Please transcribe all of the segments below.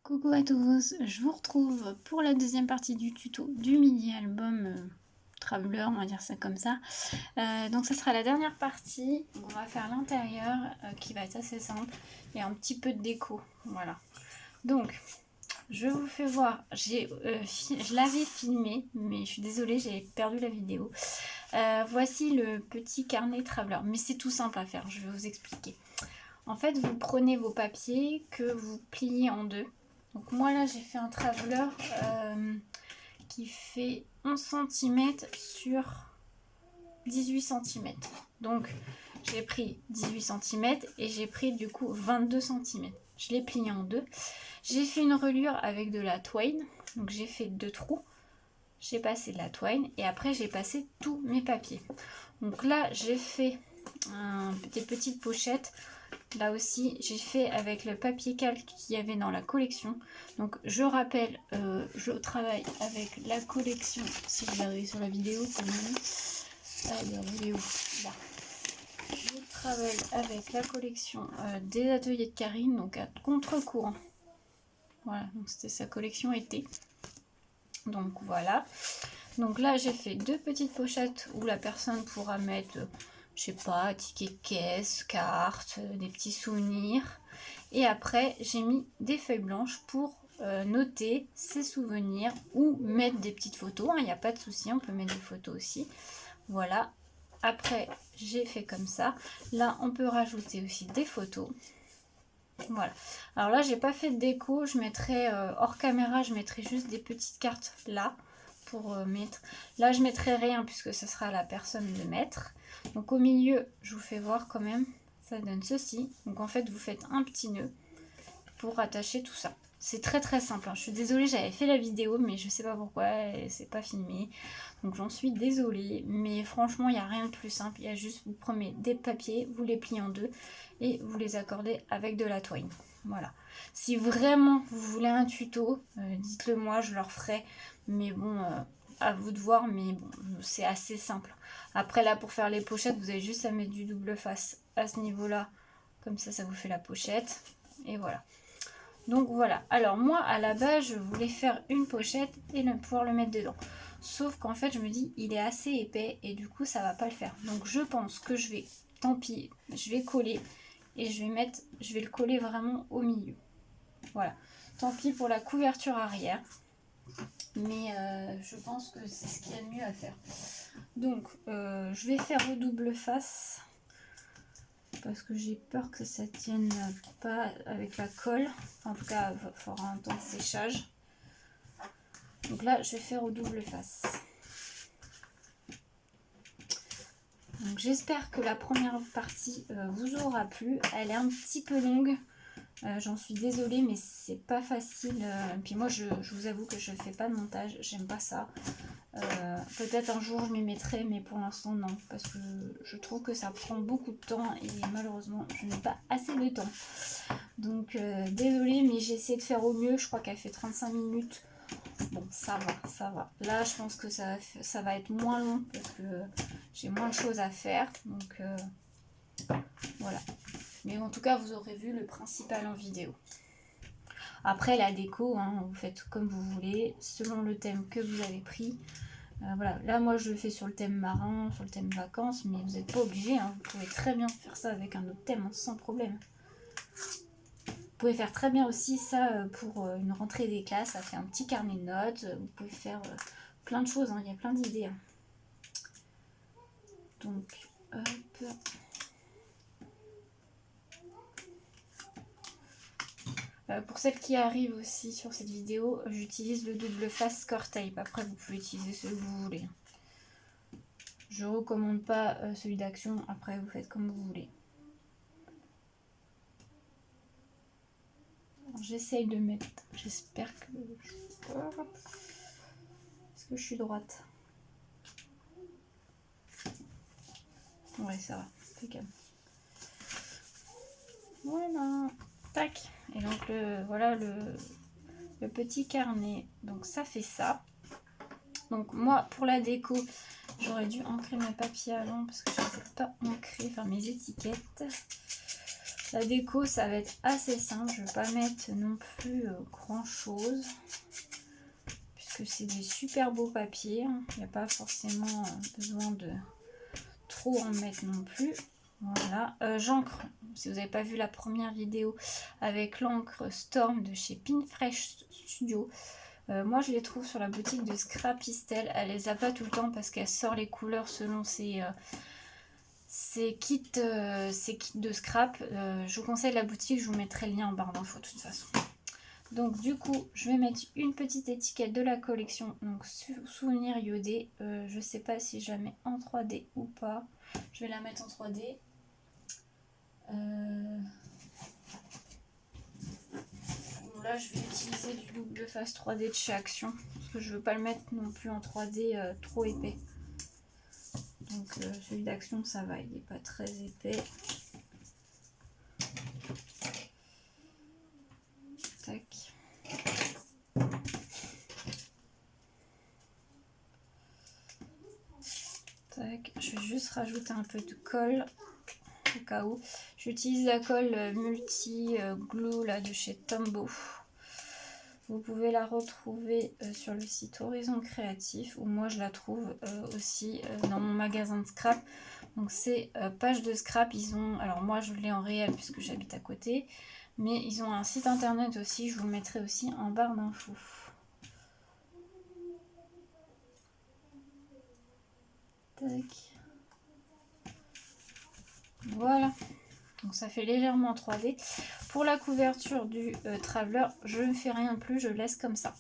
Coucou à tous, je vous retrouve pour la deuxième partie du tuto du mini-album Traveler, on va dire ça comme ça. Donc ça sera la dernière partie, on va faire l'intérieur qui va être assez simple et un petit peu de déco, voilà. Donc, je vous fais voir, je l'avais filmé, mais je suis désolée, j'ai perdu la vidéo. Voici le petit carnet Traveler, mais c'est tout simple à faire, je vais vous expliquer. En fait, vous prenez vos papiers que vous pliez en deux. Donc moi là j'ai fait un traveler qui fait 11 cm sur 18 cm. Donc j'ai pris 18 cm et j'ai pris du coup 22 cm. Je l'ai plié en deux. J'ai fait une reliure avec de la twine. Donc j'ai fait 2 trous. J'ai passé de la twine et après j'ai passé tous mes papiers. Donc là j'ai fait des petites pochettes. Là aussi, j'ai fait avec le papier calque qu'il y avait dans la collection. Donc, je rappelle, je travaille avec la collection. Si vous arrivez sur la vidéo, quand même. Alors, il est où? Là. Je travaille avec la collection des ateliers de Karine, donc à contre-courant. Voilà, donc c'était sa collection été. Donc, voilà. Donc là, j'ai fait 2 petites pochettes où la personne pourra mettre... je sais pas, ticket caisse, carte, des petits souvenirs. Et après, j'ai mis des feuilles blanches pour noter ses souvenirs ou mettre des petites photos. Il n'y a pas de souci, on peut mettre des photos aussi. Voilà. Après, j'ai fait comme ça. Là, on peut rajouter aussi des photos. Voilà. Alors là, j'ai pas fait de déco. Je mettrai hors caméra, je mettrai juste des petites cartes là pour mettre. Là, je mettrai rien puisque ce sera à la personne de mettre. Donc au milieu, je vous fais voir quand même, ça donne ceci. Donc en fait, vous faites un petit nœud pour attacher tout ça. C'est très très simple, hein. Je suis désolée, j'avais fait la vidéo, mais je sais pas pourquoi, c'est pas filmé. Donc j'en suis désolée, mais franchement, il n'y a rien de plus simple. Il y a juste, vous prenez des papiers, vous les pliez en deux et vous les accordez avec de la twine. Voilà. Si vraiment vous voulez un tuto, dites-le moi, je le referai. Mais bon, à vous de voir, mais bon, c'est assez simple. Après là, pour faire les pochettes, vous avez juste à mettre du double face à ce niveau-là. Comme ça vous fait la pochette. Et voilà. Donc voilà. Alors moi, à la base, je voulais faire une pochette et pouvoir le mettre dedans. Sauf qu'en fait, je me dis, il est assez épais et du coup, ça va pas le faire. Donc je pense que je vais, tant pis, je vais coller et je vais le coller vraiment au milieu. Voilà. Tant pis pour la couverture arrière. Mais je pense que c'est ce qu'il y a de mieux à faire. Donc, je vais faire au double face. Parce que j'ai peur que ça tienne pas avec la colle. En tout cas, il faudra un temps de séchage. Donc là, je vais faire au double face. Donc j'espère que la première partie vous aura plu. Elle est un petit peu longue. J'en suis désolée, mais c'est pas facile. Puis moi, je vous avoue que je fais pas de montage. J'aime pas ça. Peut-être un jour je m'y mettrai, mais pour l'instant non, parce que je trouve que ça prend beaucoup de temps et malheureusement je n'ai pas assez de temps. Donc désolée, mais j'ai essayé de faire au mieux. Je crois qu'elle fait 35 minutes. Bon, ça va, ça va. Là, je pense que ça va être moins long parce que j'ai moins de choses à faire. Donc voilà. Mais en tout cas, vous aurez vu le principal en vidéo. Après, la déco, hein, vous faites comme vous voulez, selon le thème que vous avez pris. Voilà, là moi je le fais sur le thème marin, sur le thème vacances, mais vous n'êtes pas obligé, hein. Vous pouvez très bien faire ça avec un autre thème, hein, sans problème. Vous pouvez faire très bien aussi ça pour une rentrée des classes, ça fait un petit carnet de notes, vous pouvez faire plein de choses, hein. Il y a plein d'idées. Hein. Donc, hop. Pour celles qui arrivent aussi sur cette vidéo, j'utilise le double face score tape. Après, vous pouvez utiliser ce que vous voulez. Je ne recommande pas celui d'action. Après, vous faites comme vous voulez. J'essaye de mettre. J'espère que. Est-ce que je suis droite? Ouais, ça va. Impeccable. Voilà. Tac. Et donc, voilà le petit carnet. Donc, ça fait ça. Donc, moi, pour la déco, j'aurais dû ancrer mes papiers avant parce que je ne sais pas ancrer, enfin mes étiquettes. La déco, ça va être assez simple. Je ne vais pas mettre non plus grand chose. Puisque c'est des super beaux papiers. Il n'y a pas forcément besoin de trop en mettre non plus. Voilà. J'encre. Si vous n'avez pas vu la première vidéo avec l'encre Storm de chez Pinfresh Studio. Moi je les trouve sur la boutique de Scrapistel. Elle les a pas tout le temps parce qu'elle sort les couleurs selon ses kits de scrap. Je vous conseille la boutique, je vous mettrai le lien en barre d'infos de toute façon. Donc du coup je vais mettre une petite étiquette de la collection, donc souvenir iodé. Je sais pas si je la mets en 3D ou pas. Je vais la mettre en 3D. Bon, là je vais utiliser du double face 3D de chez Action parce que je veux pas le mettre non plus en 3D trop épais. Donc celui d'Action ça va, il n'est pas très épais. Tac. Tac. Je vais juste rajouter un peu de colle au cas où. J'utilise la colle multi glue là de chez Tombow. Vous pouvez la retrouver sur le site Horizon Créatif, ou moi je la trouve aussi dans mon magasin de scrap. Donc c'est page de scrap, ils ont, alors moi je l'ai en réel puisque j'habite à côté, mais ils ont un site internet aussi, je vous le mettrai aussi en barre d'infos. Tac. Voilà. Donc ça fait légèrement 3D. Pour la couverture du Traveler, je ne fais rien de plus, je laisse comme ça.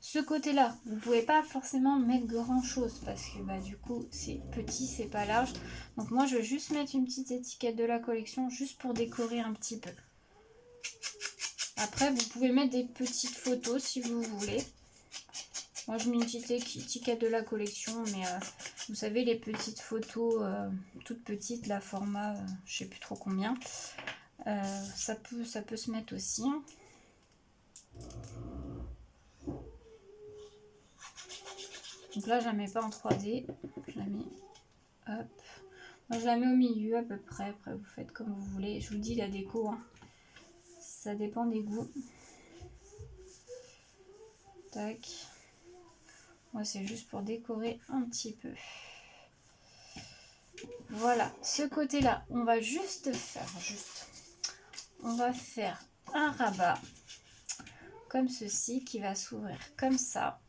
Ce côté-là, vous ne pouvez pas forcément mettre grand chose parce que bah, du coup c'est petit, c'est pas large. Donc moi je vais juste mettre une petite étiquette de la collection juste pour décorer un petit peu. Après vous pouvez mettre des petites photos si vous voulez. Moi je mets une petite étiquette de la collection, mais vous savez les petites photos toutes petites, la format je sais plus trop combien. Ça peut se mettre aussi. Donc là je la mets pas en 3D, je la mets hop. Moi je la mets au milieu à peu près, après vous faites comme vous voulez. Je vous dis la déco, hein. Ça dépend des goûts. Tac. Moi c'est juste pour décorer un petit peu. Voilà, ce côté là, on va on va faire un rabat comme ceci qui va s'ouvrir comme ça.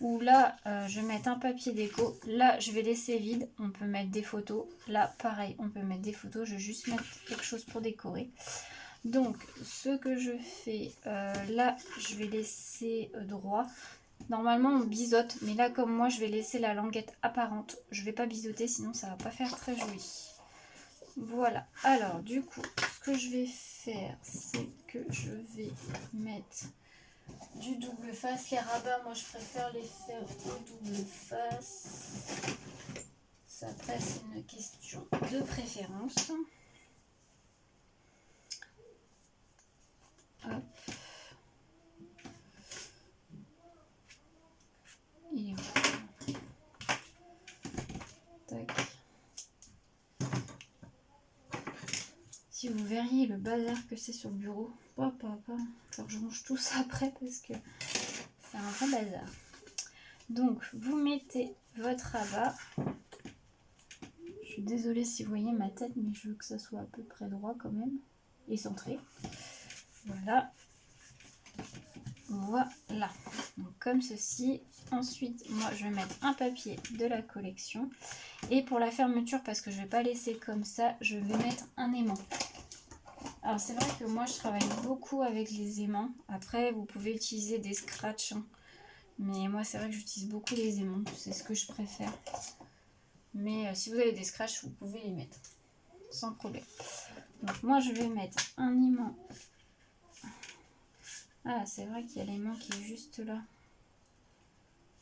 Où là je vais mettre un papier déco, là je vais laisser vide, on peut mettre des photos, là pareil on peut mettre des photos, je vais juste mettre quelque chose pour décorer. Donc ce que je fais, là je vais laisser droit, normalement on biseaute, mais là comme moi je vais laisser la languette apparente, je vais pas biseauter sinon ça va pas faire très joli. Voilà, alors du coup ce que je vais faire c'est que je vais mettre du double face. Les rabats, moi je préfère les faire au double face. Ça après c'est une question de préférence. Hop. Et voilà. Tac. Si vous verriez le bazar que c'est sur le bureau, faut que je range tout ça après parce que c'est un vrai bazar. Donc vous mettez votre rabat. Je suis désolée si vous voyez ma tête, mais je veux que ça soit à peu près droit quand même et centré. Voilà. Voilà. Donc comme ceci. Ensuite, moi je vais mettre un papier de la collection. Et pour la fermeture, parce que je ne vais pas laisser comme ça, je vais mettre un aimant. Alors c'est vrai que moi je travaille beaucoup avec les aimants. Après vous pouvez utiliser des scratchs, hein. Mais moi c'est vrai que j'utilise beaucoup les aimants. C'est ce que je préfère. Mais si vous avez des scratchs, vous pouvez les mettre sans problème. Donc moi je vais mettre un aimant. Ah c'est vrai qu'il y a l'aimant qui est juste là.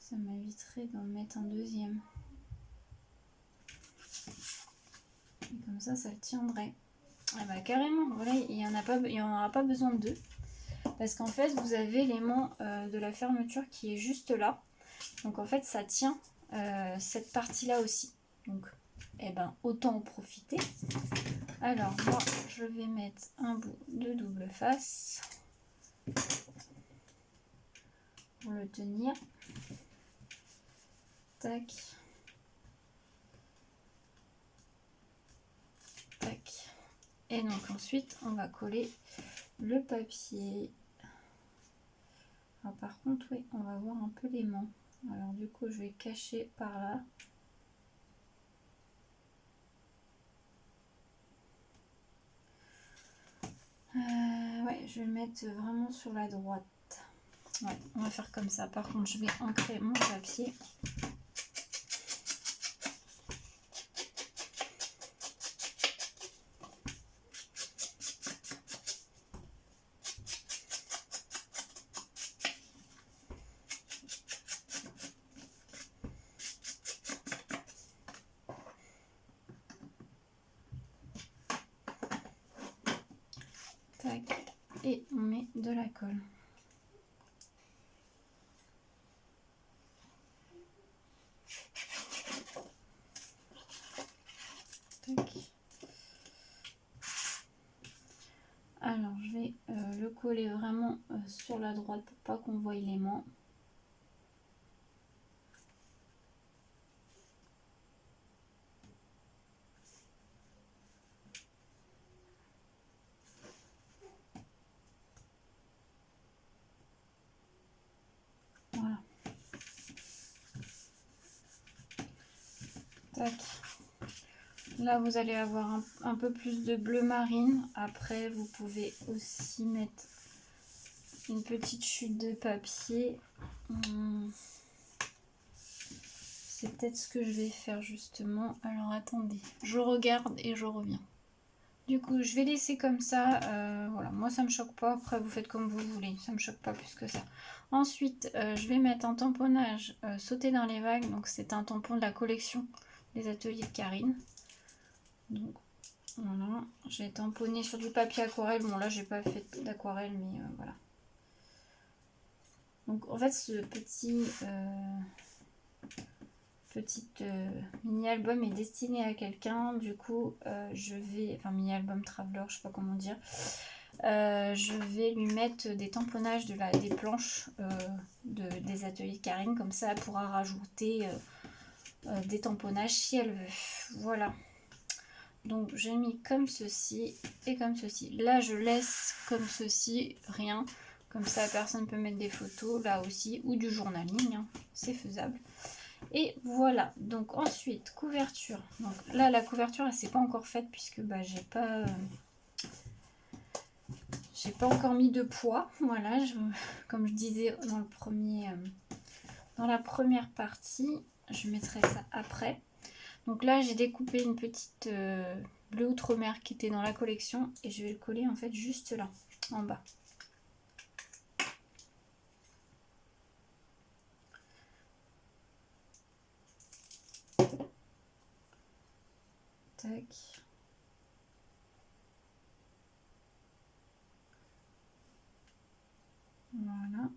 Ça m'éviterait d'en mettre un deuxième. Et comme ça le tiendrait. Ah bah carrément, voilà, il n'y en aura pas besoin de deux. Parce qu'en fait, vous avez l'aimant de la fermeture qui est juste là. Donc en fait, ça tient cette partie-là aussi. Donc, eh ben, autant en profiter. Alors moi je vais mettre un bout de double face pour le tenir. Tac. Tac. Et donc ensuite on va coller le papier. Alors par contre oui, on va voir un peu l'aimant. Alors du coup je vais cacher par là. Ouais, je vais le mettre vraiment sur la droite. Ouais, on va faire comme ça. Par contre je vais ancrer mon papier. Tac, et on met de la colle. Tac. Alors je vais le coller vraiment sur la droite pour pas qu'on voie l'aimant. Voilà. Tac. Là vous allez avoir un peu plus de bleu marine. Après vous pouvez aussi mettre une petite chute de papier. C'est peut-être ce que je vais faire justement. Alors attendez, je regarde et je reviens. Du coup je vais laisser comme ça. Voilà, moi ça me choque pas. Après vous faites comme vous voulez, ça me choque pas plus que ça. Ensuite je vais mettre un tamponnage sauté dans les vagues. Donc c'est un tampon de la collection des ateliers de Karine. Donc voilà, j'ai tamponné sur du papier aquarelle. Bon là j'ai pas fait d'aquarelle, mais voilà. Donc en fait ce petit mini album est destiné à quelqu'un. Du coup je vais, enfin mini album traveler, je sais pas comment dire, je vais lui mettre des tamponnages des planches des ateliers de Karine. Comme ça elle pourra rajouter des tamponnages si elle veut. Voilà, donc j'ai mis comme ceci et comme ceci. Là je laisse comme ceci, rien, comme ça personne peut mettre des photos là aussi, ou du journaling, hein. C'est faisable. Et voilà, donc ensuite couverture. Donc là la couverture elle s'est pas encore faite puisque bah, j'ai pas encore mis de poids. Voilà, comme je disais dans le premier dans la première partie, je mettrai ça après. Donc là j'ai découpé une petite bleu outre-mer qui était dans la collection et je vais le coller en fait juste là en bas. Tac. Voilà.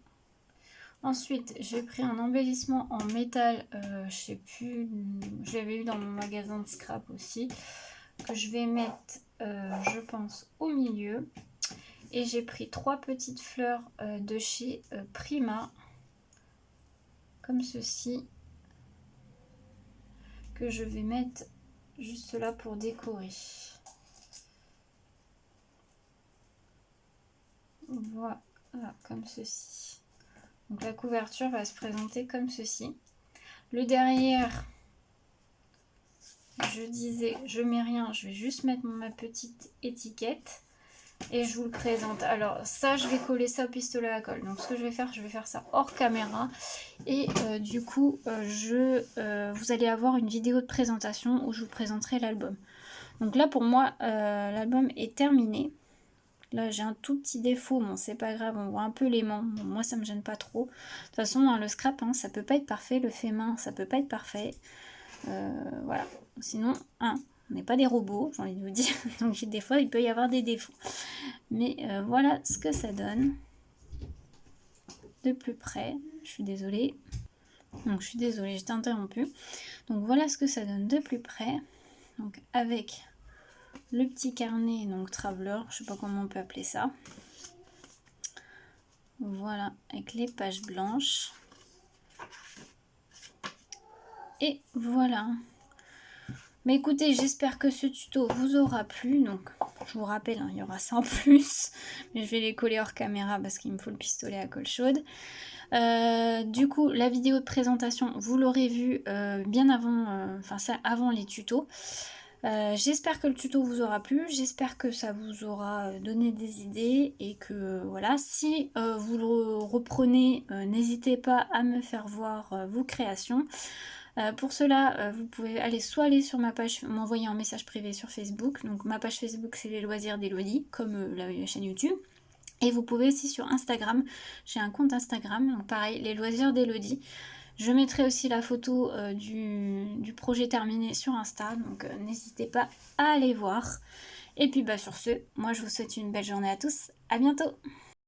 Ensuite, j'ai pris un embellissement en métal, je sais plus, je l'avais eu dans mon magasin de scrap aussi, que je vais mettre, je pense, au milieu. Et j'ai pris 3 petites fleurs de chez Prima, comme ceci, que je vais mettre juste là pour décorer. Voilà, comme ceci. Donc la couverture va se présenter comme ceci. Le derrière, je disais, je mets rien, je vais juste mettre ma petite étiquette et je vous le présente. Alors ça, je vais coller ça au pistolet à colle. Donc ce que je vais faire ça hors caméra. Et du coup, vous allez avoir une vidéo de présentation où je vous présenterai l'album. Donc là, pour moi, l'album est terminé. Là, j'ai un tout petit défaut, bon, c'est pas grave, on voit un peu l'aimant. Bon, moi, ça me gêne pas trop. De toute façon, dans le scrap, hein, ça peut pas être parfait. Le fait main, ça peut pas être parfait. Voilà. Sinon, on n'est pas des robots, j'ai envie de vous dire. Donc, des fois, il peut y avoir des défauts. Mais voilà ce que ça donne. De plus près. Je suis désolée. Donc, je suis désolée, j'étais interrompue. Donc, voilà ce que ça donne de plus près. Donc, avec le petit carnet, donc Traveler, je sais pas comment on peut appeler ça. Voilà, avec les pages blanches. Et voilà. Mais écoutez, j'espère que ce tuto vous aura plu. Donc, je vous rappelle, hein, il y aura ça en plus. Mais je vais les coller hors caméra parce qu'il me faut le pistolet à colle chaude. Du coup, la vidéo de présentation, vous l'aurez vu bien avant, ça avant les tutos. J'espère que le tuto vous aura plu, j'espère que ça vous aura donné des idées et que voilà, si vous le reprenez, n'hésitez pas à me faire voir vos créations. Pour cela, vous pouvez aller sur ma page, m'envoyer un message privé sur Facebook. Donc ma page Facebook, c'est les loisirs d'Elodie, comme la chaîne YouTube. Et vous pouvez aussi sur Instagram, j'ai un compte Instagram, donc pareil, les loisirs d'Elodie. Je mettrai aussi la photo du projet terminé sur Insta, donc n'hésitez pas à aller voir. Et puis sur ce, moi je vous souhaite une belle journée à tous, à bientôt!